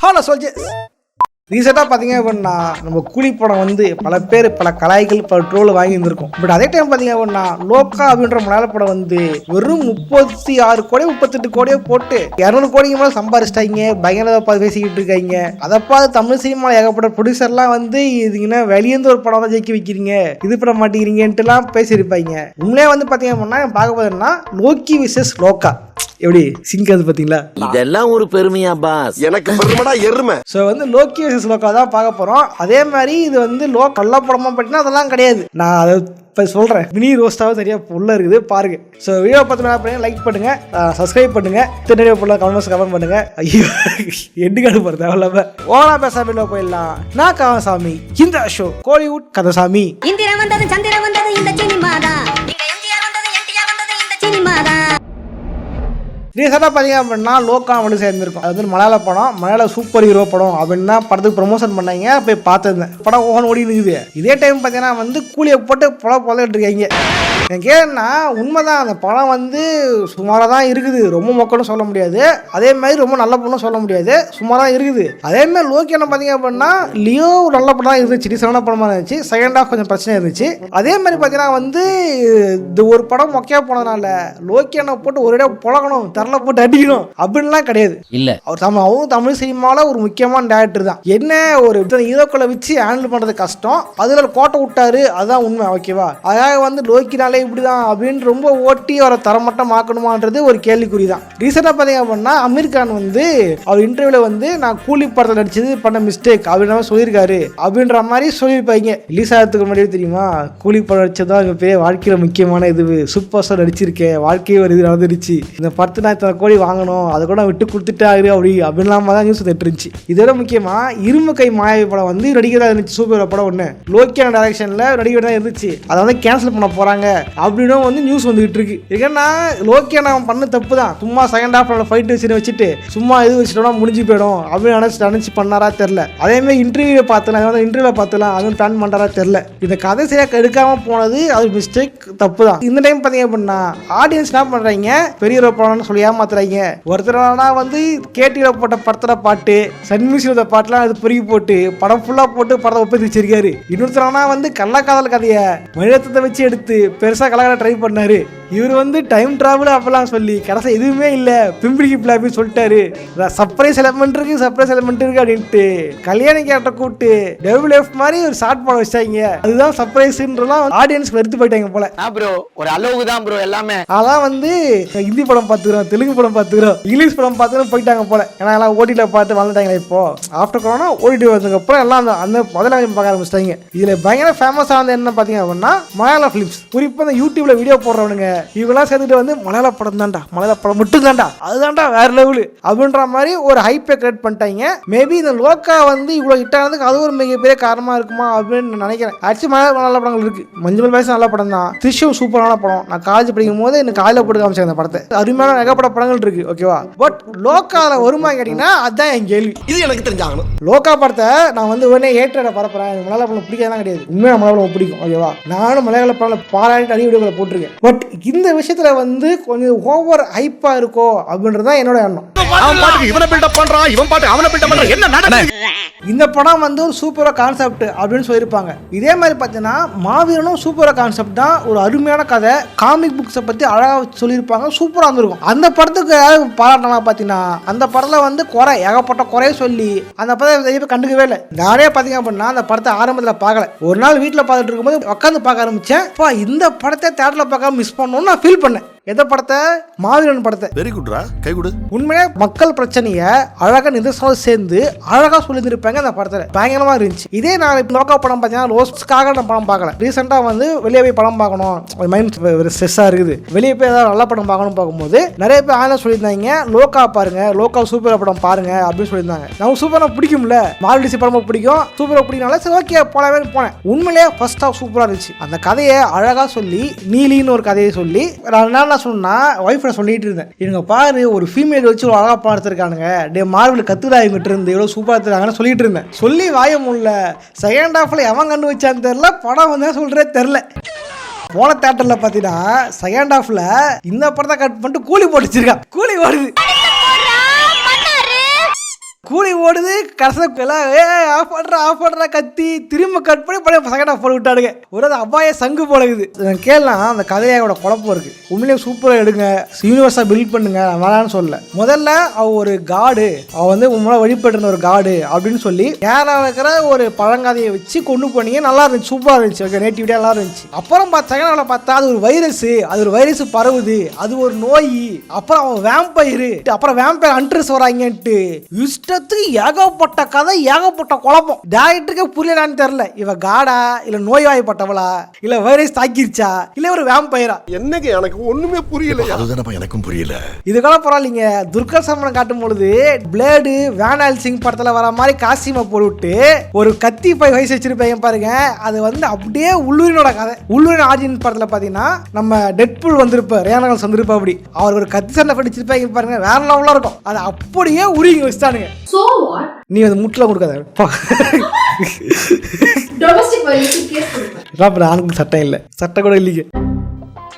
Hello soldiers. ரீசெண்டாக பார்த்தீங்க அப்படின்னா நம்ம கூலி படம் வந்து பல பேர் பல கலாய்கள் பல ட்ரோல் வாங்கி இருந்திருக்கும். பட் அதே டைம் பார்த்தீங்க அப்படின்னா லோக்கா அப்படின்ற மலையாள படம் வந்து வெறும் 36 கோடி 38 கோடியோ போட்டு 200 கோடிக்கு மேலே சம்பாரிச்சிட்டாங்க. பயங்கர பேசிக்கிட்டு இருக்காங்க. அதை பார்த்து தமிழ் சினிமாவில் ஏகப்பட்ட ப்ரொடியூசர்லாம் வந்து இதுங்கன்னா வெளியேந்து ஒரு படம் தான் ஜெயிக்க வைக்கிறீங்க, இது பண்ண மாட்டேங்கிறீங்கன்ட்டுலாம் பேசியிருப்பாங்க. உண்மையாக வந்து பார்த்தீங்க அப்படின்னா பார்க்க போதுன்னா லோக்கி விசஸ் லோக்கா எப்படி சிங்க் அது பாத்தீங்களா? இதெல்லாம் ஒரு பெருமையா பாஸ்? எனக்கு பெருமைடா எருமை. சோ வந்து லோக்கி வெர்சஸ் லோக்கா தான் பார்க்க போறோம். அதே மாதிரி இது வந்து நல்ல படமா பட்டினா அதெல்லாம் கிடையாது. நான் அதை இப்போ சொல்கிறேன். மினி ரோஸ்டாவும் சரியா உள்ள இருக்குது பாருங்க. ஸோ வீடியோ பார்த்து லைக் பண்ணுங்க, சப்ஸ்கிரைப் பண்ணுங்க, திருநெல்வேலி ஃபுல்லாக கமெண்ட் பண்ணுங்க. ஐயோ எட்டு காடு போகிறது தேவையில்லாம ஓனா பேசாம போயிடலாம். நான் காமசாமி, இந்த ஷோ கோலிவுட் கதசாமி. இந்திரா வந்தது சந்திரா வந்தது இந்த சினிமாதா, இங்க எம்ஜிஆர் வந்தது என்டிஆர் வந்தது இந்த சினிமாதா. ரீசெண்டாக பார்த்தீங்க அப்படின்னா லோக்கா வந்து சேர்ந்துருக்கும். அது வந்து மலையாள படம், மலையாள சூப்பர் ஹீரோ படம் அப்படின்னா படத்துக்கு ப்ரொமோஷன் பண்ணாங்க. போய் பார்த்துருந்தேன். படம் ஓடி இருக்குது. இதே டைம் பார்த்தீங்கன்னா வந்து கூலியை போட்டு புதைட்டு இருக்காங்க. எனக்கு கேட்டா உண்மைதான், அந்த படம் வந்து சுமாராக தான் இருக்குது. ரொம்ப மொக்கன்னு சொல்ல முடியாது, அதே மாதிரி ரொம்ப நல்ல படம்னு சொல்ல முடியாது, சுமாராக இருக்குது. அதே மாதிரி லோக்கி என்ன பார்த்தீங்க அப்படின்னா லியோ நல்ல படம் தான் இருந்துச்சு, டிசைனான படமாக இருந்துச்சு. செகண்ட் ஹாஃப் கொஞ்சம் பிரச்சனை இருந்துச்சு. அதே மாதிரி பார்த்தீங்கன்னா வந்து இந்த ஒரு படம் மொக்கையாக போனதுனால லோக்கி என்ன போட்டு ஒரு இடம் புழகணும், தரல போட்டு அடிக்கணும் அப்படின்லாம் கிடையாது. இல்ல, அவரும் தமிழ் சினிமாவில் ஒரு முக்கியமான டேரக்டர் தான். என்ன ஒரு ஹீரோக்களை வச்சு ஹேண்டில் பண்ணுறது கஷ்டம், அதில் கோட்டை விட்டாரு, அதுதான் உண்மை. ஓகேவா? அதாவது வந்து லோக்கினாலே இப்படிதான் அப்படின்னு ரொம்ப ஓட்டி அவரை தரமட்டம் ஆக்கணுமான்றது ஒரு கேள்விக்குறி தான். ரீசெண்டாக பார்த்தீங்க அப்படின்னா அமீர் கான் வந்து அவர் இன்டர்வியூல வந்து நான் கூலி படத்தில் நடிச்சது பண்ண மிஸ்டேக் அப்படின்ற மாதிரி சொல்லியிருக்காரு அப்படின்ற மாதிரி சொல்லியிருப்பாங்க. ரிலீஸ் ஆகிறதுக்கு முன்னாடி தெரியுமா கூலி படம் நடிச்சதான் எங்கள் பெரிய வாழ்க்கையில் முக்கியமான இது, சூப்பர் ஸ்டார் நடிச்சிருக்கேன், வாழ்க்கையை ஒரு இது நடந்துருச்சு, இந்த படத்தை நான் இத்தனை கோடி வாங்கணும், அதை கூட விட்டு கொடுத்துட்டாரு அப்படின்லாம் தான் நியூஸ் இருந்துச்சு. இதோட முக்கியமாக இரும்பு கை மாயாவி படம் வந்து நடிக்கிறதா இருந்துச்சு. சூப்பர் படம் ஒன்று லோக்கியான டைரக்ஷனில் நடிக்கிறதா இருந்துச்சு. அதை வந்து கேன்சல் பண்ண போகிறாங்க அப்படின்னு வந்து நியூஸ் வந்துகிட்டு இருக்கு. ஏன்னா லோக்கியா நான் பண்ண தப்பு தான். சும்மா செகண்ட் ஹாஃப்ல ஃபைட் வச்சுட்டு சும்மா இது வச்சுட்டோம்னா முடிஞ்சு போயிடும் அப்படின்னு நினைச்சு பண்ணாரா தெரியல. அதே மாதிரி இன்டர்வியூ பார்த்துலாம் அதுவும் பிளான் பண்ணாரா தெரியல. இந்த கதை சரியாக எடுக்காம போனது அது மிஸ்டேக், தப்பு தான். இந்த டைம் பார்த்தீங்க அப்படின்னா ஆடியன்ஸ் என்ன பண்றாங்க, பெரிய படம்னு சொல்லி ஏமாத்துறாங்க. ஒருத்தரானா வந்து கேட்டியில போட்ட படத்துல பாட்டு சன் மியூசிக் பாட்டுலாம் அது பெருகி போட்டு படம் ஃபுல்லா போட்டு படத்தை ஒப்பத்தி வச்சிருக்காரு. இன்னொருத்தரானா வந்து கள்ளக்காதல் கதையை மனிதத்தை வச்சு எடுத்து பெருசா கலகல ட்ரை பண்ணாரு. இவர் வந்து டைம் டிராவல் அப்பெல்லாம் சொல்லி கடைசி எதுவுமே இல்ல பிம்பிடிக்கு பிளாபி சொல்லிட்டாரு. சர்ப்ரைஸ் எலமெண்ட் இருக்கு அப்படின்ட்டு கல்யாண கேட்ட கூப்பிட்டு WF மாதிரி ஒரு ஷார்ட் படம் வச்சாங்க. அதுதான் சர்ப்ரைஸ்ன்றலாம் ஆடியன்ஸ் வெறுத்து போயிட்டாங்க போல. ப்ரோ ஒரு அளவுக்கு தான் ப்ரோ எல்லாமே. அதான் வந்து ஹிந்தி படம் பார்த்துக்கிறோம், தெலுங்கு படம் பார்த்துக்கிறோம், இங்கிலீஷ் படம் பார்த்துக்கிறோம் போயிட்டாங்க போல. ஏன்னா எல்லாம் ஓடிடியில் பார்த்து வாழ்ந்துட்டாங்க. இப்போ ஆஃப்டர் கொரோனா ஓடிடி வந்ததுக்கு அப்புறம் எல்லாம் அந்த முதல்ல பார்க்க ஆரம்பிச்சிட்டாங்க. இதுல பயங்கர ஃபேமஸ் ஆனது என்ன பார்த்தீங்க அப்படின்னா மலையாள ஃபிலிம்ஸ், குறிப்பாக இந்த யூடியூப்ல வீடியோ போடுறவனுங்க இவங்கெல்லாம் சேர்ந்துட்டு வந்து மலையாள படம் தான்டா, மலையாள படம் மட்டும் தான்டா, அதுதான்டா வேற லெவலு அப்படின்ற மாதிரி ஒரு ஹைப்பை கிரியேட் பண்ணிட்டாங்க. மேபி இந்த லோக்கா வந்து இவ்வளோ ஹிட் ஆனதுக்கு அது ஒரு மிகப்பெரிய காரணமா இருக்குமா அப்படின்னு நினைக்கிறேன். ஆக்சுவலி மலையாள நல்ல படங்கள் இருக்கு. மஞ்சள் வயசு நல்ல படம் தான், திருஷ்யம் சூப்பரான படம். நான் காலேஜ் படிக்கும் போது எனக்கு காலையில் போட்டு காமிச்சேன் அந்த படத்தை. அருமையான ஏகப்பட்ட படங்கள் இருக்கு. ஓகேவா? பட் லோக்கால வருமா கேட்டீங்கன்னா அதுதான் என் கேள்வி. இது எனக்கு தெரிஞ்சாகணும். லோக்கா படத்தை நான் வந்து உடனே ஏற்ற பரப்புறேன், மலையாள படம் பிடிக்காதான் கிடையாது. உண்மையாக மலையாள படம் பிடிக்கும். ஓகேவா? நானும் மலையாள படம் பாராட்டி நிறைய வீடியோக்களை போட்டிருக்கேன். பட் இந்த விஷயத்துல வந்து கொஞ்சம் ஓவர் ஹைப்பா இருக்கோ அப்படின்றது தான் என்னோட எண்ணம். அவன் பாட்டுக்கு இவனை பில்டப் பண்றான், இவன் பாட்டு அவனை பில்டப் பண்றான், என்ன நடக்குது? இந்த படம் வந்து ஒரு சூப்பரா கான்செப்ட் அப்படின்னு சொல்லியிருப்பாங்க. இதே மாதிரி பார்த்தீங்கன்னா மாவீரனும் சூப்பரா கான்செப்ட் தான், ஒரு அருமையான கதை, காமிக் புக்ஸை பத்தி அழகா சொல்லியிருப்பாங்க, சூப்பரா இருந்திருக்கும். அந்த படத்துக்கு பாராட்டலாம். பார்த்தீங்கன்னா அந்த படத்துல வந்து ஏகப்பட்ட குறைய சொல்லி அந்த படத்தை கண்டுக்கவே இல்லை. நிறைய பார்த்தீங்க அப்படின்னா அந்த படத்தை ஆரம்பத்தில் பார்க்கல. ஒரு நாள் வீட்டில் பார்த்துட்டு இருக்கும்போது உட்காந்து பார்க்க ஆரம்பிச்சேன். இந்த படத்தை தேட்டரில் பார்க்காம மிஸ் பண்ணணும்னு நான் ஃபீல் பண்ணேன். எந்த படத்தை? மாவீரன் படத்தை. வெரி குட்ரா, கை கொடு. உண்மையா மக்கள் பிரச்சனையை அழகா நிதர்சனம் சேர்ந்து அழகா சொல்லியிருப்பாங்க அந்த படத்துல. பயங்கரமா இருந்துச்சு. இதே நான் இப்போ லோக்கா படம் பார்த்தீங்கன்னா ரோஸ்க்காக நான் படம் பார்க்கல. ரீசெண்டா வந்து வெளியே போய் படம் பார்க்கணும், மைண்ட் ஸ்ட்ரெஸ்ஸா இருக்குது, வெளியே போய் ஏதாவது நல்ல படம் பார்க்கணும் பார்க்கும்போது நிறைய பேர் ஆனா சொல்லியிருந்தாங்க லோக்கா பாருங்க, லோக்கா சூப்பர் படம் பாருங்க அப்படின்னு சொல்லியிருந்தாங்க. நமக்கு சூப்பரா பிடிக்கும்ல, மார்வெல்ஸ் படம் பிடிக்கும், சூப்பரா பிடிக்கனால சரி ஓகே போலவே போனேன். உண்மையிலேயே ஃபர்ஸ்ட் ஹாஃப் சூப்பரா இருந்துச்சு. அந்த கதையை அழகா சொல்லி நீலின்னு ஒரு கதையை சொல்லி சொன்னா வைஃப் சொல்லிட்டு இருந்தேன், இவங்க பாரு ஒரு ஃபீமேல் வச்சு ஒரு அழகா பார்த்துருக்கானுங்க, டே மார்வல் கத்துடா இவங்கிட்ட இருந்து எவ்வளவு சூப்பரா எடுத்துருக்காங்கன்னு சொல்லிட்டு இருந்தேன். சொல்லி வாய முடியல. செகண்ட் ஹாஃப்ல எவன் கண்டு வச்சான்னு தெரியல, படம் வந்து சொல்றே தெரியல. போன தியேட்டர்ல பாத்தீங்கன்னா செகண்ட் ஹாஃப்ல இந்த படத்தை கட் பண்ணிட்டு கூலி போட்டு வச்சிருக்கான். கூலி ஓடுது. கூலி ஓடுது கடைசியில் ஆஃப் பண்ணுறா கத்தி திரும்ப கட் பண்ணி பழைய செகண்ட் ஆஃப் போட்டு விட்டாடுங்க. ஒரு அபாய சங்கு போலகுது. கேட்கலாம் அந்த கதையோட குழப்பம் இருக்கு. உண்மையிலேயே சூப்பராக எடுங்க, யூனிவர்ஸாக பில்ட் பண்ணுங்க, வேணான்னு சொல்ல. முதல்ல அவ ஒரு காடு, அவ வந்து உண்மையில வழிபட்டு ஒரு காடு அப்படின்னு சொல்லி கேரளாவில் இருக்கிற ஒரு பழங்காதையை வச்சு கொண்டு போனீங்க. நல்லா இருந்துச்சு, சூப்பராக இருந்துச்சு, ஓகே, நேட்டிவிட்டியாக நல்லா இருந்துச்சு. அப்புறம் செகண்ட் பார்த்தா அது ஒரு வைரஸ் பரவுது, அது ஒரு நோய், அப்புறம் அவன் வேம்பயரு, அப்புறம் வேம்பயர் ஹண்டர்ஸ் வராங்கன்ட்டு இஷ்டத்துக்கு ஏகப்பட்ட கதை, ஏகப்பட்ட குழப்பம். டைரக்டருக்கு புரியலான்னு தெரியல. இவ காடா இல்ல நோய்வாய்ப்பட்டவளா இல்ல வைரஸ் தாக்கிருச்சா இல்ல ஒரு வேம்பயரா? என்னங்க எனக்கு ஒண்ணுமே புரியல. அதுதானப்பா எனக்கும் புரியல. இதுக்கெல்லாம் பரவாயில்லைங்க. துர்கர் சம்மன் காட்டும் பொழுது பிளேடு வேனால் சிங் படத்துல வர மாதிரி காஸ்டியூமை போட்டுவிட்டு ஒரு கத்தி வயசு வச்சிருப்பாங்க பாருங்க. அது வந்து அப்படியே உள்ளூரினோட கதை. உள்ளூரின் ஆர்ஜின் படத்துல பாத்தீங்கன்னா நம்ம டெட்பூல் வந்திருப்பார், ரேனகல்ஸ் வந்திருப்பா. அப்படி அவர் ஒரு கத்தி சண்டை படிச்சிருப்பாங்க பாருங்க, வேற லெவலா இருக்கும். அது அப்படியே உருகி வச்சுட்டானுங்க. நீ வந்து முட்டில் கொடுக்காத. ஆணுக்கு சட்டம் இல்லை, சட்டம் கூட இல்லைங்க.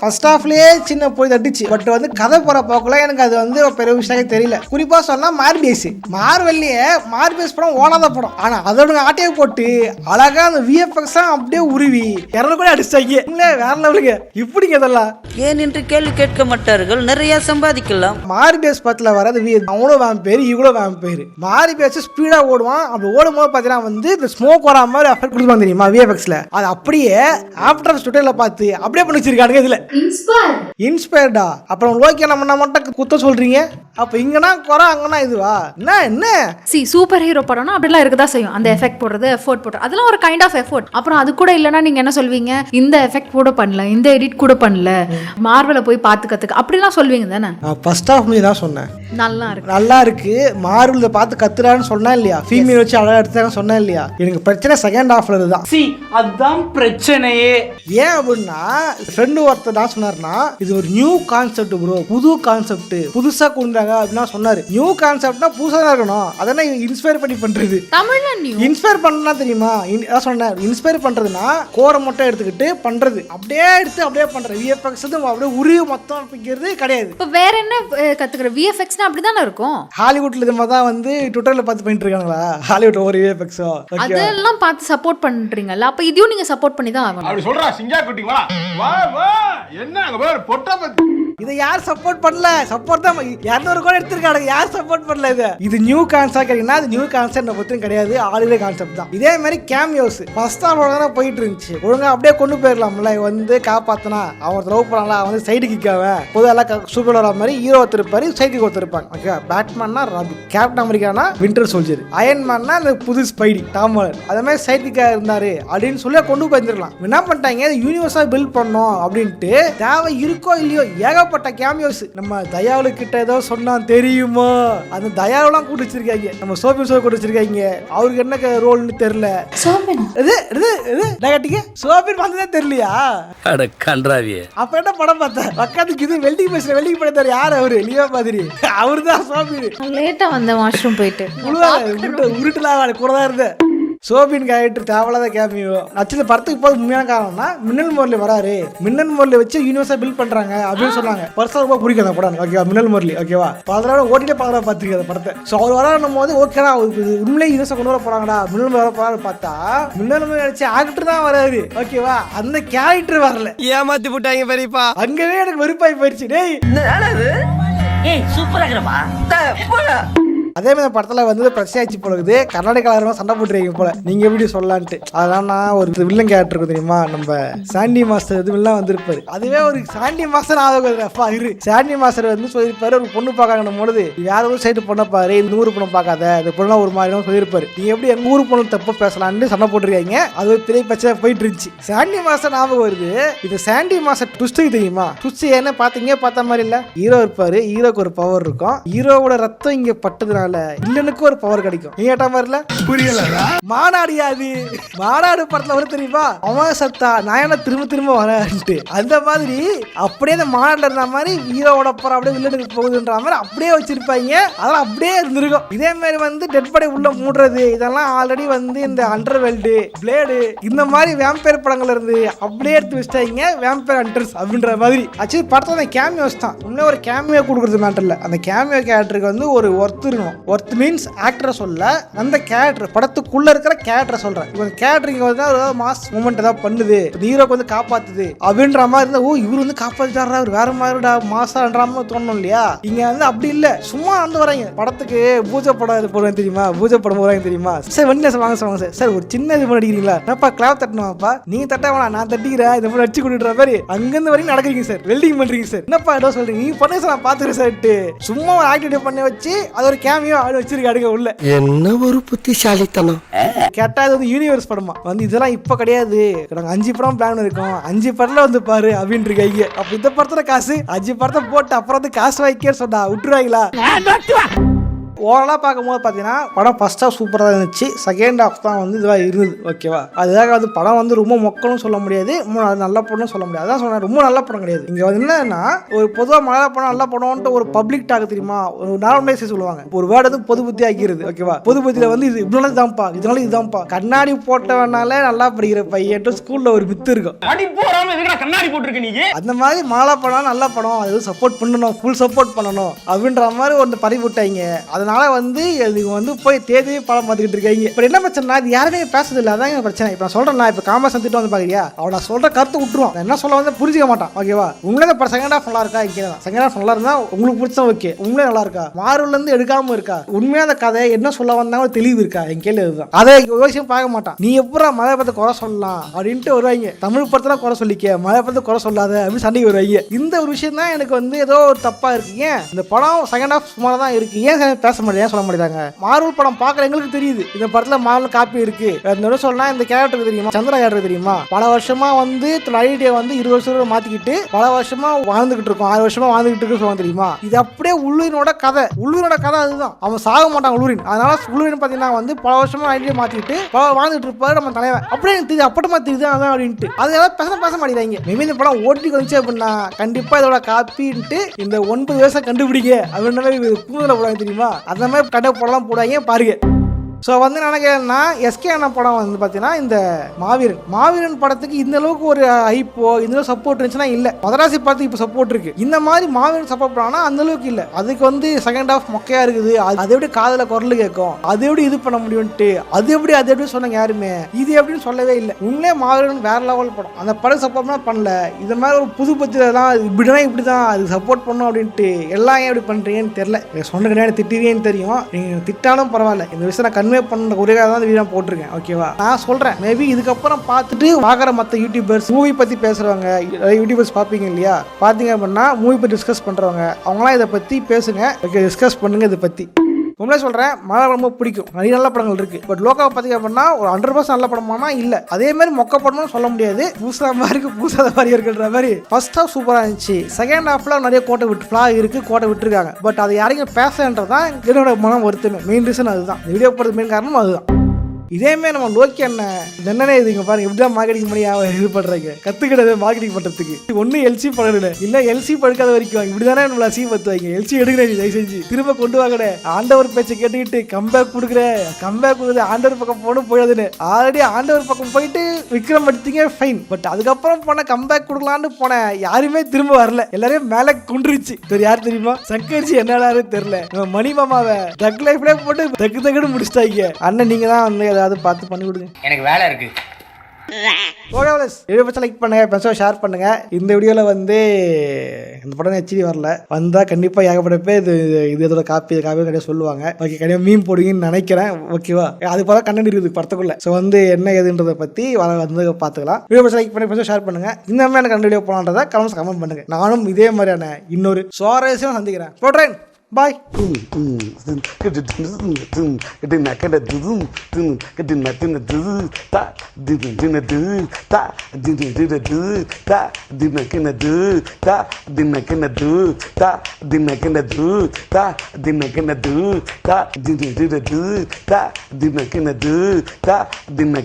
ஃபர்ஸ்ட் ஹாஃப்லேயே சின்ன போய் தட்டுச்சு. பட் வந்து கதை போகிற போக்குல எனக்கு அது வந்து பெரிய விஷயம் தெரியல. குறிப்பாக சொன்னால் மார்வெல்லையே மார்பியஸ் படம் ஓடாத படம். ஆனால் அதோட ஆட்டையை போட்டு அழகாக அந்த விஎஃப்எக்ஸ் அப்படியே உருவி கூட அடிச்சாங்க. வேற லெவலுங்க. இப்படிங்க இதெல்லாம் ஏன் என்று கேள்வி கேட்க மாட்டார்கள், நிறைய சம்பாதிக்கலாம். மார்பியஸ் படத்தில் வராது அவனும் வேம்பேர், இவ்வளோ வேம்பேர். மார்பியஸ் ஸ்பீடாக ஓடுவான். அப்படி ஓடும் போது பார்த்தீங்கன்னா வந்து இந்த ஸ்மோக் வர மாதிரி எஃபெக்ட் கொடுப்பாங்க தெரியுமா விஎஃப்எக்ஸில். அது அப்படியே ஆஃப்டர் ஸ்டுடியோவில் பார்த்து அப்படியே பண்ணி வச்சிருக்கானுங்க. இதில் இன்ஸ்பயர்டா. அப்புறம் லோக்கி நம்ம மட்டும் குத்த சொல்றீங்க. அப்ப இங்கன்னா குறை, அங்கன்னா இதுவா? என்ன சூப்பர் ஹீரோ படம்னா அப்படிலாம் இருக்கதான் செய்யும். அந்த எஃபெக்ட் போடுறது, எஃபோர்ட் போடுறது, அதெல்லாம் ஒரு கைண்ட் ஆஃப் எஃபோர்ட். அப்புறம் அது கூட இல்லைன்னா நீங்க என்ன சொல்வீங்க? இந்த எஃபெக்ட் கூட பண்ணல, இந்த எடிட் கூட பண்ணல, மார்வெல போய் பார்த்து கத்துக்க அப்படிலாம் சொல்வீங்க தானே? ஃபர்ஸ்ட் ஹாஃப் மூவி தான் சொன்னேன், நல்லா இருக்கு. மார்வெல பார்த்து கத்துறான்னு சொன்னா இல்லையா? ஃபீமேல் வச்சு அழகா எடுத்தாங்க சொன்னா இல்லையா? எனக்கு பிரச்சனை செகண்ட் ஹாஃப்ல இதுதான். அதுதான் பிரச்சனையே. ஏன் அப்படின்னா ஃப்ரெண்டு ஒருத்தர் தான் சொன்னார்னா, இது ஒரு நியூ கான்செப்ட் ப்ரோ, புது கான்செப்ட், புதுசா கொண்டாங்க அப்படின்னா சொன்னாரு. நியூ கான்செப்ட்னா புதுசா தான் இருக்கணும். அதெல்லாம் இன்ஸ்பயர் பண்ணி பண்றது. தமிழ்ல நியூ இன்ஸ்பயர் பண்ணா தெரியுமா? அதான் சொன்னார். இன்ஸ்பயர் பண்றதுன்னா கோரை மட்டும் எடுத்துக்கிட்டு பண்றது, அப்படியே எடுத்து அப்படியே பண்றது. விஎஃப்எக்ஸ் அப்படியே உருவி மொத்தம் பிக்கிறது கிடையாது. இப்போ வேற என்ன கத்துக்கிற? விஎஃப்எக்ஸ்னா அப்படிதானே இருக்கும். ஹாலிவுட்ல இது மாதிரி தான் வந்து ட்விட்டர்ல பார்த்து பண்ணிட்டு இருக்காங்களா? ஹாலிவுட் ஒரு விஎஃப்எக்ஸோ அதெல்லாம் பார்த்து சப்போர்ட் பண்றீங்கல்ல, அப்ப இதையும் நீங்க சப்போர்ட் பண்ணி தான் ஆகணும். அப்படி சொல்றா சிங்கா குட்டி வா வா வா. என்ன அங்க பாரு பொட்டா பத்தி. இதை யார் சப்போர்ட் பண்ணல? சப்போர்ட் தான் 200 கோடி எடுத்திருக்காங்க. யார் சப்போர்ட் பண்ணல? இது நியூ கான்செப்ட் கேட்டீங்கன்னா அது நியூ கான்செப்ட் பத்தியும் கிடையாது, ஆல்ரெடி கான்செப்ட் தான். இதே மாதிரி கேமியோஸ் ஃபர்ஸ்ட் ஆஃப் தானே போயிட்டு இருந்துச்சு. ஒழுங்கா அப்படியே கொண்டு போயிடலாம்ல. வந்து காப்பாத்தினா அவன் லவ் பண்ணலாம், அவன் வந்து சைடு கிக்காவ பொது எல்லாம் சூப்பர் வர மாதிரி ஹீரோ ஒருத்தருப்பாரு, சைடு ஒருத்தருப்பாங்க. ஓகே, பேட்மேன்னா ராபின், கேப்டன் அமெரிக்கானா வின்டர் சோல்ஜர், அயன் மேன்னா அந்த புது ஸ்பைடி டாம் ஹாலண்ட், அதே மாதிரி சைடு கிக்கா இருந்தாரு அப்படின்னு சொல்லி கொண்டு போயிருந்துடலாம். என்ன பண்ணிட்டாங்க? யூனிவர்ஸா பில்ட் பண்ணோம் அப்படின்ட்டு தேவை இருக்கோ இல்லையோ ஏகப்பட்ட கேமியோஸ். நம்ம தயாளு கிட்ட ஏதோ சொன்னா தெரியுமா? அந்த தயாளெல்லாம் கூட்டு வச்சிருக்காங்க. நம்ம சோபின் கூட வச்சிருக்காங்க. அவருக்கு என்ன ரோல்னு தெரியல. சோபின் வந்ததே தெரியலையா? அட கன்றாவியே. அப்ப என்ன படம் பார்த்தேன்? பக்கத்துக்கு இது வெல்டிங் படத்தார். யார் அவரு? லியோ மாதிரி. அவரு தான் சோபின். லேட்டா வந்த வாஷ்ரூம் போயிட்டு உருட்டுலாம் கூட தான் இருந்தேன். சோபின் கேரக்டர் தேவையில்லாத கேமியோ. ஆக்சுவலி படத்துக்கு போது உண்மையான காரணம்னா மின்னல் முரளி வராரு, மின்னல் முரளி வச்சு யூனிவர்ஸா பில்ட் பண்றாங்க அப்படின்னு சொன்னாங்க. பர்சனல் ரொம்ப பிடிக்கும் அந்த படம். ஓகேவா? மின்னல் முரளி ஓகேவா? பல ஓட்டிலே பல பார்த்துருக்கேன் அந்த படத்தை. ஸோ அவர் வரும் போது ஓகேடா உண்மையிலே யூனிவர்ஸா கொண்டு வர போறாங்கடா, மின்னல் வர போறாரு பார்த்தா மின்னல் முரளி நினைச்ச ஆக்டர் தான் வராரு. ஓகேவா? அந்த கேரக்டர் வரல, ஏமாத்தி போட்டாங்க பெரியப்பா. அங்கவே எனக்கு வெறுப்பாய் போயிடுச்சு. டேய் சூப்பரா. அதே மாதிரி படத்துல வந்து பிரச்சனையாச்சு போலகுது. கர்நாடகாவில் சண்டை போட்டுருக்கீங்க போல, நீங்க எப்படி சொல்லலான்ட்டு. அதெல்லாம் நான் ஒரு வில்லன் கேரக்டர் இருக்கும் தெரியுமா? நம்ம சாண்டி மாஸ்டர் இதுவெல்லாம் வந்திருப்பாரு. அதுவே ஒரு சாண்டி மாஸ்டர் ஆகுது. சாண்டி மாஸ்டர் வந்து சொல்லியிருப்பாரு, ஒரு பொண்ணு பார்க்கணும் பொழுது வேற ஒரு சைடு பொண்ணை பாரு, இந்த ஊர் பொண்ணு பார்க்காத, இந்த பொண்ணு ஒரு மாதிரி சொல்லியிருப்பாரு. நீங்க எப்படி எங்க ஊர் பொண்ணு தப்பு பேசலான்னு சண்டை போட்டுருக்காங்க. அது ஒரு பெரிய பிரச்சனை போயிட்டு இருந்துச்சு. சாண்டி மாஸ்டர் ஞாபகம் வருது. இது சாண்டி மாஸ்டர் ட்விஸ்ட் தெரியுமா? ட்விஸ்ட் என்ன பார்த்தீங்க? பார்த்த மாதிரி இல்ல. ஹீரோ இருப்பாரு, ஹீரோக்கு ஒரு பவர் இருக்கும். ஹீரோவோட ரத்தம் இங்க பட்டதுனால இல்லனுக்கு ஒரு பவர் கிடைக்கும். நீ ஏட்டா மாதிரில புரியல. மாநாடியாது மாநாடு படத்துல வரும் தெரியுமா? அவன் சத்தா நாயனா திரும்ப வரன்ட்டு அந்த மாதிரி அப்படியே அந்த மாநாடுல இருந்த மாதிரி ஹீரோவோட பவர் அப்படியே வில்லனுக்கு போகுதுன்ற மாதிரி அப்படியே வச்சிருப்பாங்க. அதெல்லாம் அப்படியே இருந்திருக்கும். இதே மாதிரி வந்து டெட் பாடி உள்ள மூடுறது இதெல்லாம் ஆல்ரெடி வந்து இந்த அண்டர்வேல்டு, பிளேடு இந்த மாதிரி வேம்பயர் படங்கள்ல இருந்து அப்படியே எடுத்து வச்சிட்டாங்க. வேம்பயர் ஹண்டர்ஸ் அப்படின்ற மாதிரி. ஆக்சுவலி படத்துல அந்த கேமியோஸ் தான். இன்னும் ஒரு கேமியோ கொடுக்குறது மேட்டர் இல்ல. அந்த கேமியோ கேரக்டருக்கு வந்து ஒரு ஒர்த் இருக்கணும். ஒர்த் மீன்ஸ் ஆக்டரை சொல்ல, அந்த கேரக்டர் படத்துக்குள்ள இருக்கிற கேரக்டரை சொல்றேன். இவங்க கேரக்டர் இங்க வந்து ஒரு மாஸ் மூமெண்ட் ஏதாவது பண்ணுது, ஹீரோக்கு வந்து காப்பாத்துது அப்படின்ற மாதிரி இருந்தா, ஓ இவர் வந்து காப்பாத்திட்டாரா, அவர் வேற மாதிரிடா மாசான்ற மாதிரி தோணும் இல்லையா? இங்க வந்து அப்படி இல்ல, சும்மா வந்து வராங்க. படத்துக்கு பூஜை படம் போடுவேன் தெரியுமா, பூஜை படம் போடுறாங்க தெரியுமா, சார் வண்டியில வாங்க சார், சார் ஒரு சின்ன இது பண்ணிக்கிறீங்களா, என்னப்பா கிளாப் தட்டணுமாப்பா, நீங்க தட்ட வேணாம் நான் தட்டிக்கிறேன், இந்த மாதிரி அடிச்சு கொடுக்குற மாதிரி அங்கிருந்து வரைக்கும் நடக்கிறீங்க சார், வெல்டிங் பண்றீங்க சார், என்னப்பா ஏதோ சொல்றீங்க, நீங்க பண்ணுங்க சார் நான் பாத்துக்கிறேன் சார். சும்மா ஒரு ஆக்டிவிட்டி பண்ணி வச்சு அது ஒரு கேமியோ ஆடு வச்சிருக்காடுங்க உள்ள. என்ன ஒரு புத்திசாலித்தனம். கேட்டா இது வந்து யூனிவர்ஸ் படமா வந்து, இதெல்லாம் இப்ப கிடையாது, நாங்க 5 படம் பிளான் இருக்கோம், 5 படத்துல வந்து பாரு அப்படின்னு இருக்காங்க. அப்ப இந்த படத்துல காசு 5 படத்தை போட்டு அப்புறம் வந்து காசு வைக்கன்னு சொன்னா விட்டுருவாங்களா? ஓவராலாக பார்க்கும்போது பார்த்தீங்கன்னா படம் ஃபர்ஸ்ட் ஹாஃப் சூப்பராக இருந்துச்சு, செகண்ட் ஹாஃப் தான் வந்து இதுவாக இருந்தது. ஓகேவா, அதுக்காக வந்து படம் வந்து ரொம்ப மொக்கலும் சொல்ல முடியாது, நல்ல படம்னு சொல்ல முடியாது. அதான் சொன்னேன், ரொம்ப நல்ல படம் கிடையாது. இங்கே வந்து என்னன்னா, ஒரு பொதுவாக மலையாள படம் நல்ல படம்ன்ட்டு ஒரு பப்ளிக் டாக் தெரியுமா, ஒரு நார்மலைஸ் சொல்லுவாங்க, ஒரு வேர்டு வந்து பொது புத்தி ஆக்கிடுது. ஓகேவா, பொது புத்தியில் வந்து இது இப்படினால இதுதான்ப்பா, இதனால இதுதான்ப்பா, கண்ணாடி போட்டவனால நல்லா படிக்கிற பையன்ட்டு ஸ்கூலில் ஒரு வித்து இருக்கும், கண்ணாடி போட்டுருக்கு நீங்க. அந்த மாதிரி மலையாள படம் நல்ல படம், அது சப்போர்ட் பண்ணணும், ஃபுல் சப்போர்ட் பண்ணணும் அப்படின்ற மாதிரி ஒன்று பறி விட்டாங்க. அதனால வந்து இதுக்கு வந்து போய் தேதியே படம் பார்த்துக்கிட்டு இருக்காங்க. இப்போ என்ன பிரச்சனை, இது யாருமே பேசுறது இல்லை, அதான் பிரச்சனை. இப்போ நான் சொல்றேன், இப்போ காமர்ஸ் வந்துட்டு வந்து பாக்குறியா, அவன் நான் சொல்ற கருத்து விட்டுருவான், என்ன சொல்ல வந்து புரிஞ்சிக்க மாட்டான். ஓகேவா, உங்களே இப்போ செகண்ட் ஹாஃப் நல்லா இருக்கா, இங்கே செகண்ட் ஹாஃப் நல்லா இருந்தா உங்களுக்கு பிடிச்சா ஓகே, உங்களே நல்லா இருக்கா, மாறுல இருந்து எடுக்காம இருக்கா, உண்மையா அந்த கதை என்ன சொல்ல வந்தாங்க தெளிவு இருக்கா, என் கேள்வி இதுதான். அதை யோசியம் பார்க்க மாட்டான். நீ எப்படா மலைய படத்தை குறை சொல்லலாம் அப்படின்ட்டு வருவாங்க, தமிழ் படத்துல குறை சொல்லிக்க, மலைய படத்தை குறை சொல்லாத அப்படின்னு சண்டைக்கு வருவாங்க. இந்த ஒரு விஷயம் தான் எனக்கு வந்து ஏதோ ஒரு தப்பா இருக்கு. ஏன் இந்த படம் செகண்ட் ஹாஃப் சுமாராக தான் இருக்கு, ஏன் பேச முடியாது, ஏன் சொல்ல முடியாதாங்க? மார்வல் படம் பார்க்குற எங்களுக்கு தெரியுது இந்த படத்துல மார்வல் காப்பி இருக்கு. சொன்னா இந்த கேரக்டர் தெரியுமா, சந்திரா கேரக்டர் தெரியுமா, பல வருஷமா வந்து ஐடியா வந்து 20 வருஷம் மாத்திக்கிட்டு பல வருஷமா வாழ்ந்துகிட்டு இருக்கோம், 6 வருஷமா வாழ்ந்துகிட்டு இருக்கு சொல்லுவாங்க தெரியுமா. இது அப்படியே உள்ளூரினோட கதை, உள்ளூரோட கதை அதுதான். அவன் சாக மாட்டான் உள்ளூரின், அதனால உள்ளூரின் பாத்தீங்கன்னா வந்து பல வருஷமா ஐடியா மாத்திக்கிட்டு வாழ்ந்துட்டு இருப்பாரு நம்ம தலைவன். அப்படியே எனக்கு தெரியுது, அப்பட்டமா தெரியுது அதான் அப்படின்ட்டு. அது ஏதாவது பேச மாட்டேங்கிறாங்க. மேபி இந்த படம் ஓட்டி வந்துச்சு அப்படின்னா கண்டிப்பா இதோட காப்பின்ட்டு இந்த 9 வருஷம் கண்டுபிடிக்க அப்படின்னு கூந்தல போடுவாங்க தெரியுமா, அந்த மாதிரி கடை போடலாம் போடுவாங்க பாருங்க. ஸோ வந்து நினைக்கிறேன்னா எஸ்கே அண்ணா படம் வந்து பார்த்தீங்கன்னா இந்த மாவீரன் படத்துக்கு இந்த அளவுக்கு ஒரு ஹைப்போ இந்த அளவுக்கு சப்போர்ட் இருந்துச்சுன்னா இல்லை. மதராசி படத்துக்கு இப்போ சப்போர்ட் இருக்கு, இந்த மாதிரி மாவீரன் சப்போர்ட் பண்ணாங்கன்னா அந்த அளவுக்கு இல்லை. அதுக்கு வந்து செகண்ட் ஹாஃப் மொக்கையா இருக்குது, அது எப்படி காதல குரல் கேட்கும், அது எப்படி இது பண்ண முடியும்ட்டு, அது எப்படி சொன்னாங்க யாருமே, இது எப்படின்னு சொல்லவே இல்லை. உண்மையே மாவீரன் வேற லெவல் படம், அந்த படம் சப்போர்ட்னா பண்ணல. இது மாதிரி ஒரு புது பட்சத்தில் தான் இப்படிதான் இப்படிதான் அது சப்போர்ட் பண்ணும் அப்படின்ட்டு எல்லாம் ஏன் எப்படி பண்றீங்கன்னு தெரியல. சொன்ன கிடையாது, திட்டுவீங்கன்னு தெரியும், நீங்க திட்டாலும் பரவாயில்ல, இந்த விஷயம் நான் கன்வே பண்ண ஒரே தான் வீடியோ போட்டிருக்கேன். ஓகேவா, நான் சொல்றேன் மேபி இதுக்கப்புறம் பார்த்துட்டு பார்க்குற மற்ற யூடியூபர்ஸ் மூவி பத்தி பேசுறவங்க யூடியூபர்ஸ் பார்ப்பீங்க இல்லையா, பார்த்தீங்க அப்படின்னா மூவி பத்தி டிஸ்கஸ் பண்றவங்க அவங்களாம் இதை பத்தி பேசுங்க, ஓகே டிஸ்கஸ் பண்ணுங்க இதை பத்தி. உண்மையிலே சொல்கிறேன், மலையாளம் ரொம்ப பிடிக்கும், நிறைய நல்ல படங்கள் இருக்குது. பட் லோக்காவை பார்த்தீங்க அப்படின்னா ஒரு 100% நல்ல படமானா இல்லை, அதே மாதிரி மொக்க படம்னு சொல்ல முடியாது, பூசா மாதிரி பூசாத மாதிரி இருக்குன்ற மாதிரி. ஃபர்ஸ்ட் ஹாஃப் சூப்பராக இருந்துச்சு, செகண்ட் ஹாஃப்ல நிறைய கோட்டை விட்டுருக்காங்க. பட் அதை யாரையும் பேசன்றதான் என்னோட மனம் வருத்தமே, மெயின் ரீசன் அதுதான். இந்த வீடியோ போடுறது மெயின் காரணம் அதுதான். இதேமாதிரி நம்ம லோக்கி என்னன்னே இதுங்க பாருங்க எப்படிதான் மார்க்கெட்டிங் பண்ணி இது பண்றாங்க, கத்துக்கிட்டது மார்க்கெட்டிங் பண்றதுக்கு. ஒன்னு எல்சி பழகல இல்ல எல்சி படுக்காத வரைக்கும் இப்படிதானே நம்மள அசிங்க பத்துவாங்க. எல்சி எடுக்கிறேன் தயவு செஞ்சு திரும்ப கொண்டு வாங்கட, ஆண்டவர் பேச்சை கேட்டுக்கிட்டு கம்பேக் கொடுக்குறது ஆண்டவர் பக்கம் போகணும் போயாதுன்னு. ஆல்ரெடி ஆண்டவர் பக்கம் போயிட்டு விக்ரம் எடுத்தீங்க ஃபைன், பட் அதுக்கப்புறம் போன கம்பேக் கொடுக்கலான்னு போன யாருமே திரும்ப வரல, எல்லாரையும் மேல கொண்டுருச்சு. யார் தெரியுமா, சங்கர்ஜி என்னடாரு தெரியல, மணி மாமாவை தக் லைஃப்ல போட்டு தகுன்னு முடிச்சிட்டாங்க. அண்ணன் நீங்க தான் வந்து ஏதாவது பார்த்து பண்ணி கொடுங்க, எனக்கு வேலை இருக்கு. லைக் பண்ணுங்க, பெருசாக ஷேர் பண்ணுங்க. இந்த வீடியோல வந்து இந்த படம் ஹெச்டி வரல, வந்தா கண்டிப்பா ஏகப்பட்ட பேர் இது இதோட காப்பி நிறைய சொல்லுவாங்க. ஓகே, கண்டிப்பா மீம் போடுவீங்கன்னு நினைக்கிறேன். ஓகேவா, அது போல கண்டென்ட் இருக்குது படத்துக்குள்ள. ஸோ வந்து என்ன ஏதுன்றதை பத்தி வந்து பார்த்துக்கலாம். வீடியோ லைக் பண்ணி பெருசாக ஷேர் பண்ணுங்க. இந்த மாதிரி எனக்கு கண்டு வீடியோ போலான்றதை கமெண்ட் பண்ணுங்க. நானும் இதே மாதிரியான இன்னொரு சுவாரஸ்யம் சந்திக்கிறேன். போடுறேன், பாய்.